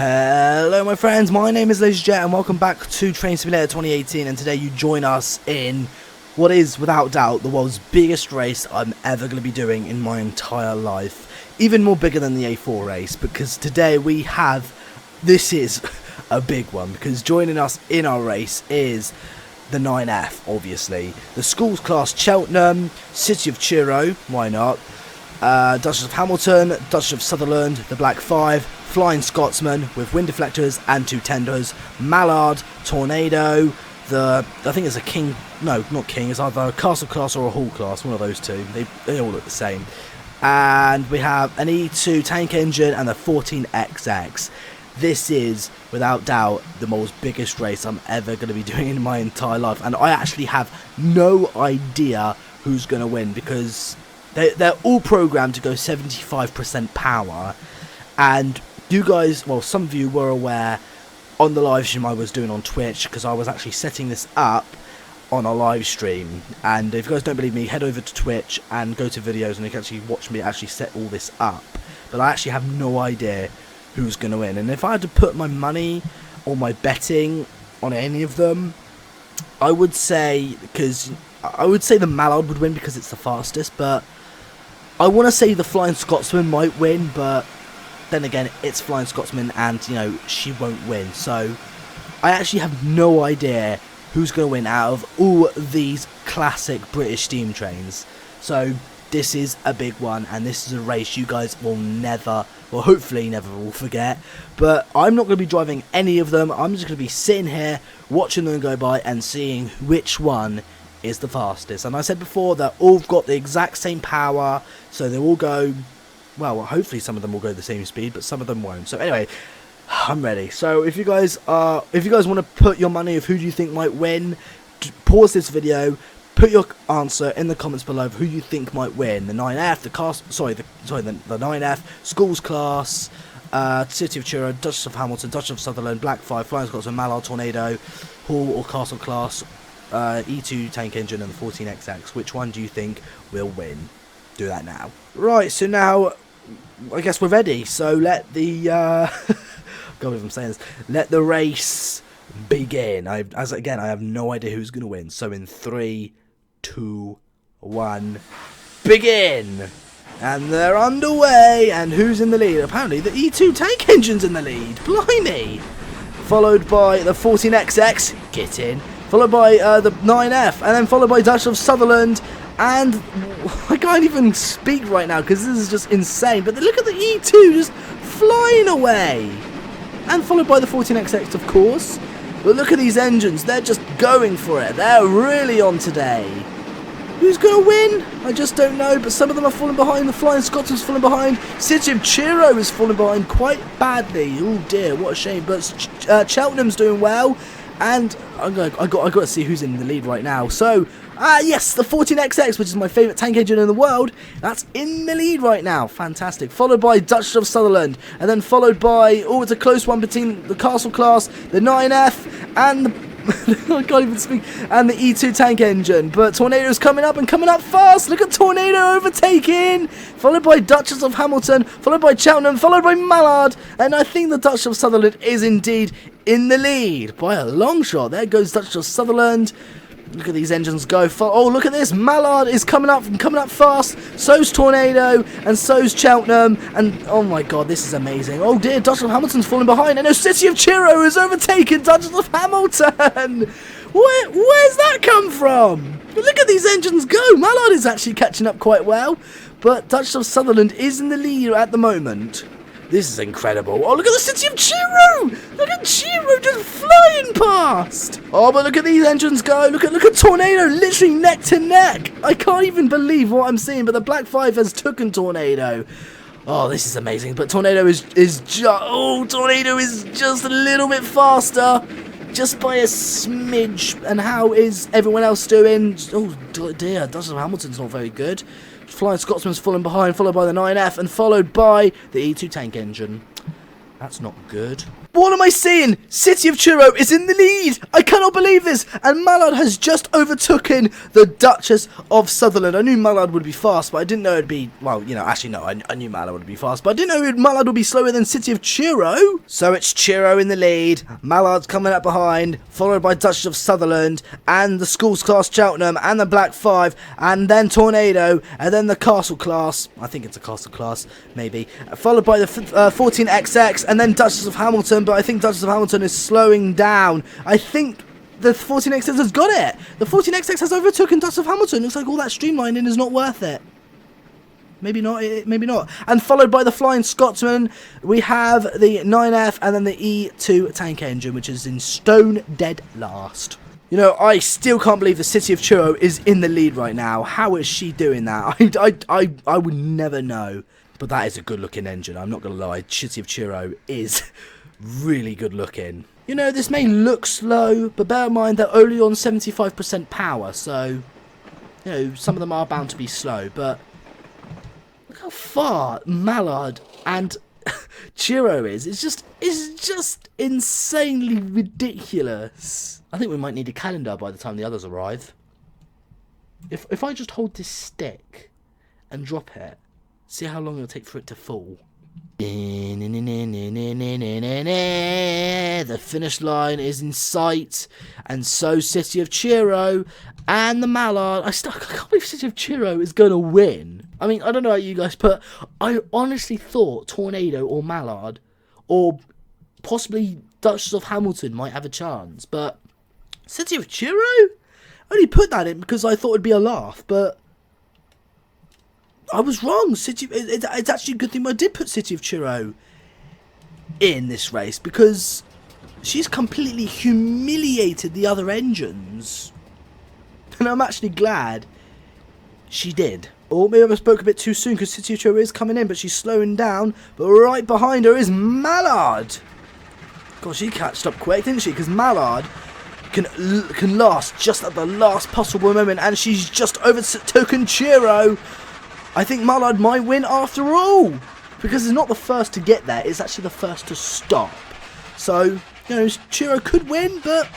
Hello my friends, my name is LAZERJET and welcome back to Train Simulator 2018, and today you join us in what is without doubt the world's biggest race I'm ever going to be doing in my entire life. Even more bigger than the A4 race, because today we have, this is a big one, because joining us in our race is the 9F, obviously, the Schools Class Cheltenham, City of Chiro, why not, Duchess of Hamilton, Duchess of Sutherland, the Black 5, Flying Scotsman with wind deflectors and 2 tenders, Mallard, Tornado, I think it's a King, no, not King, it's either a Castle Class or a Hall Class, one of those two, they all look the same. And we have an E2 tank engine and the 14XX. This is, without doubt, the most biggest race I'm ever going to be doing in my entire life, and I actually have no idea who's going to win, because they're all programmed to go 75% power, and you guys, well, some of you were aware on the live stream I was doing on Twitch, because I was actually setting this up on a live stream. And if you guys don't believe me, head over to Twitch and go to videos, and you can actually watch me actually set all this up. But I actually have no idea who's going to win, and if I had to put my money or my betting on any of them, I would say the Mallard would win because it's the fastest, but I want to say the Flying Scotsman might win, but then again, it's Flying Scotsman and, you know, she won't win. So I actually have no idea who's going to win out of all these classic British steam trains. So this is a big one, and this is a race you guys will never, well, hopefully never will forget. But I'm not going to be driving any of them. I'm just going to be sitting here watching them go by and seeing which one is the fastest. And I said before that all got the exact same power, so they all go, well, hopefully some of them will go the same speed, but some of them won't. So anyway, I'm ready. So if you guys want to put your money of who do you think might win, pause this video, put your answer in the comments below of who you think might win. The 9F, the 9F, Schools Class, City of Chiro, Duchess of Hamilton, Duchess of Sutherland, Black 5, Flying Scotsman, Mallard, Tornado, Hall or Castle Class, E2 tank engine, and the 14XX. Which one do you think will win? Do that now. Right, so now I guess we're ready. So let the God, if I'm saying this, let the race begin. I have no idea who's gonna win. So in 3, 2, 1, begin! And they're underway. And who's in the lead? Apparently the E2 tank engine's in the lead. Blimey! Followed by the 14XX. Get in. Followed by the 9F, and then followed by Duchess of Sutherland. And I can't even speak right now because this is just insane. But look at the E2 just flying away. And followed by the 14XX, of course. But look at these engines. They're just going for it. They're really on today. Who's going to win? I just don't know. But some of them are falling behind. The Flying Scotsman's falling behind. City of Chiro is falling behind quite badly. Oh dear, what a shame. But Cheltenham's doing well. And I got to see who's in the lead right now. So, yes, the 14XX, which is my favourite tank engine in the world, that's in the lead right now. Fantastic. Followed by Duchess of Sutherland, and then followed by, oh, it's a close one between the Castle Class, the 9F, and the I can't even speak, and the E2 tank engine. But Tornado's coming up fast. Look at Tornado overtaking. Followed by Duchess of Hamilton, followed by Cheltenham, followed by Mallard, and I think the Duchess of Sutherland is indeed in the lead by a long shot. There goes Duchess of Sutherland. Look at these engines go. Oh, look at this. Mallard is coming up fast. So's Tornado, and so's Cheltenham. And, oh my god, this is amazing. Oh dear, Duchess of Hamilton's falling behind. And the City of Chiro is overtaken Duchess of Hamilton. Where's that come from? Look at these engines go. Mallard is actually catching up quite well. But Duchess of Sutherland is in the lead at the moment. This is incredible. Oh, look at the City of Chiro! Look at Chiro just flying past! Oh, but look at these engines go. Look at Tornado literally neck to neck. I can't even believe what I'm seeing, but the Black 5 has taken Tornado. Oh, this is amazing. But Tornado is just a little bit faster. Just by a smidge. And how is everyone else doing? Oh, dear. Duchess of Hamilton's not very good. Flying Scotsman's falling behind, followed by the 9F, and followed by the E2 tank engine. That's not good. What am I seeing? City of Churro is in the lead. I cannot believe this. And Mallard has just overtaken the Duchess of Sutherland. I knew Mallard would be fast, but I didn't know it'd be... Well, you know, actually, no. I knew Mallard would be fast, but I didn't know Mallard would be slower than City of Churro. So it's Churro in the lead. Mallard's coming up behind, followed by Duchess of Sutherland and the Schools Class Cheltenham and the Black 5, and then Tornado, and then the Castle Class. I think it's a Castle Class, maybe. Followed by the 14XX, and then Duchess of Hamilton. But I think Duchess of Hamilton is slowing down. I think the 14XX has got it. The 14XX has overtaken Duchess of Hamilton. Looks like all that streamlining is not worth it. Maybe not, maybe not. And followed by the Flying Scotsman, we have the 9F and then the E2 tank engine, which is in stone dead last. You know, I still can't believe the City of Churro is in the lead right now. How is she doing that? I would never know. But that is a good looking engine, I'm not going to lie. City of Churro is... really good looking. You know, this may look slow, but bear in mind they're only on 75% power, so, you know, some of them are bound to be slow, but look how far Mallard and Churro is. It's just insanely ridiculous. I think we might need a calendar by the time the others arrive. If I just hold this stick and drop it, see how long it'll take for it to fall. The finish line is in sight, and so City of Churro and the Mallard. I can't believe City of Churro is going to win. I mean, I don't know about you guys, but I honestly thought Tornado or Mallard, or possibly Duchess of Hamilton might have a chance. But City of Churro? I only put that in because I thought it'd be a laugh, but I was wrong. It's actually a good thing I did put City of Churro in this race, because she's completely humiliated the other engines. And I'm actually glad she did. Or maybe I spoke a bit too soon, because City of Churro is coming in, but she's slowing down. But right behind her is Mallard. God, she catched up quick, didn't she? Because Mallard can last just at the last possible moment, and she's just overtaken Churro. I think Mallard might win after all, because it's not the first to get there, it's actually the first to stop. So, you know, Churro could win, but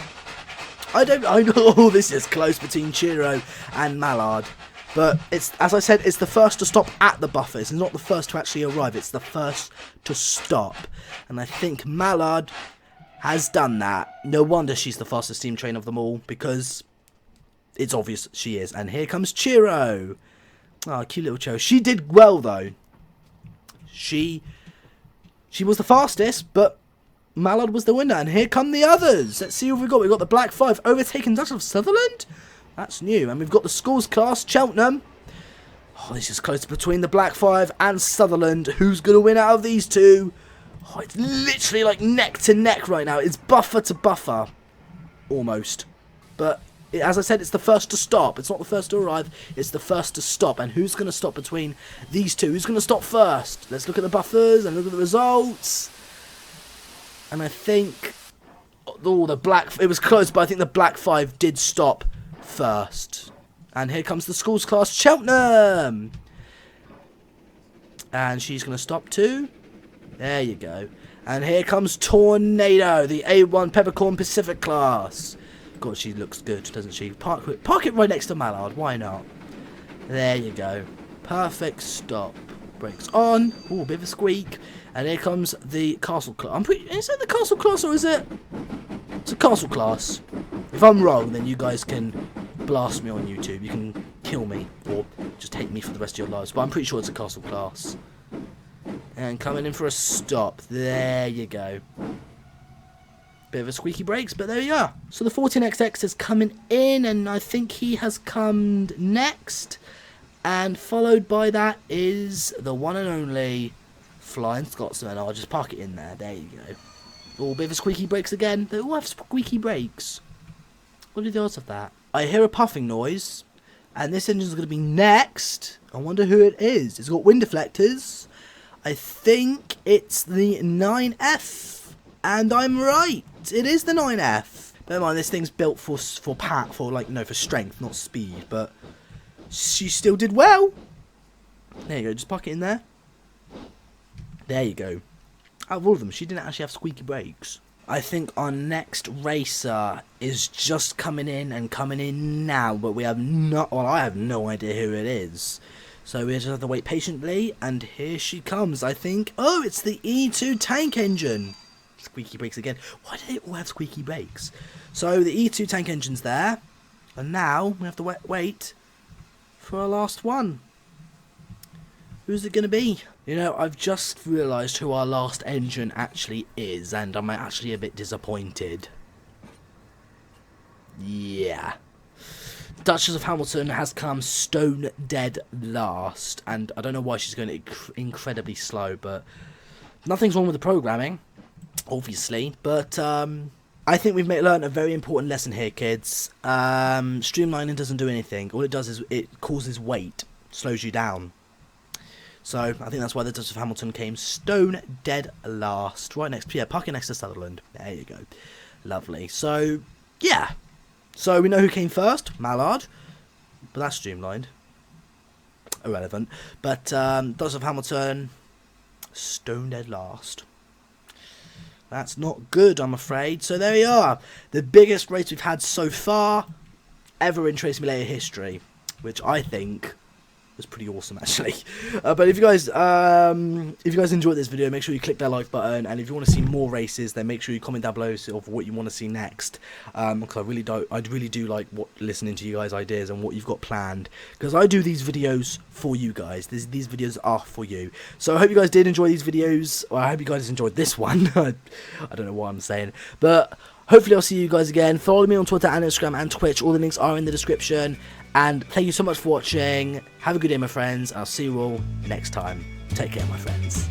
I know this is close between Churro and Mallard. But it's, as I said, it's the first to stop at the buffers. It's not the first to actually arrive, it's the first to stop. And I think Mallard has done that. No wonder she's the fastest steam train of them all, because it's obvious she is. And here comes Churro. Oh, cute little Churro. She did well, though. She was the fastest, but Mallard was the winner. And here come the others. Let's see what we've got. We've got the Black 5 overtaking Duchess of Sutherland. That's new. And we've got the Schools Class Cheltenham. Oh, this is close between the Black 5 and Sutherland. Who's going to win out of these two? Oh, it's literally like neck to neck right now. It's buffer to buffer. Almost. But as I said, it's the first to stop. It's not the first to arrive. It's the first to stop. And who's going to stop between these two? Who's going to stop first? Let's look at the buffers and look at the results. And I think... Oh, the Black... It was close, but I think the Black 5 did stop first. And here comes the Schools Class Cheltenham. And she's going to stop too. There you go. And here comes Tornado, the A1 Peppercorn Pacific Class. God, she looks good, doesn't she? Park it right next to Mallard. Why not? There you go. Perfect stop. Brakes on. Ooh, a bit of a squeak. And here comes the Castle Class. Is it the Castle Class or is it? It's a Castle Class. If I'm wrong, then you guys can blast me on YouTube. You can kill me or just hate me for the rest of your lives. But I'm pretty sure it's a Castle Class. And coming in for a stop. There you go. Bit of a squeaky brakes, but there you are. So the 14XX is coming in, and I think he has come next. And followed by that is the one and only Flying Scotsman. I'll just park it in there. There you go. Oh, bit of a squeaky brakes again. They all have squeaky brakes. What are the odds of that? I hear a puffing noise, and this engine's going to be next. I wonder who it is. It's got wind deflectors. I think it's the 9F. And I'm right. It is the 9F. Bear in mind, this thing's built for strength, not speed. But she still did well. There you go. Just park it in there. There you go. Out of all of them, she didn't actually have squeaky brakes. I think our next racer is just coming in now, but we have not. Well, I have no idea who it is. So we just have to wait patiently, and here she comes, I think. Oh, it's the E2 tank engine. Squeaky brakes again. Why do they all have squeaky brakes? So the E2 tank engine's there, and now we have to wait for our last one. Who's it going to be? You know, I've just realised who our last engine actually is, and I'm actually a bit disappointed. Yeah. Duchess of Hamilton has come stone dead last, and I don't know why she's going incredibly slow, but nothing's wrong with the programming, obviously, but I think we've learned a very important lesson here, kids. Streamlining doesn't do anything. All it does is it causes weight, slows you down. So I think that's why the Duchess of Hamilton came stone dead last, right next, yeah, parking next to Sutherland. There you go, lovely. So yeah, so we know who came first, Mallard, but that's streamlined, irrelevant. But Duchess of Hamilton, stone dead last. That's not good, I'm afraid. So there we are, the biggest race we've had so far ever in Train Simulator history, which I think was pretty awesome, actually. But if you guys enjoyed this video, make sure you click that like button, and if you want to see more races, then make sure you comment down below of what you want to see next. Because I really do like listening to you guys' ideas and what you've got planned, because I do these videos for you guys. These videos are for you. So I hope you guys did enjoy these videos. Or I hope you guys enjoyed this one. I don't know what I'm saying, but hopefully I'll see you guys again. Follow me on Twitter and Instagram and Twitch. All the links are in the description. And thank you so much for watching. Have a good day, my friends. I'll see you all next time. Take care, my friends.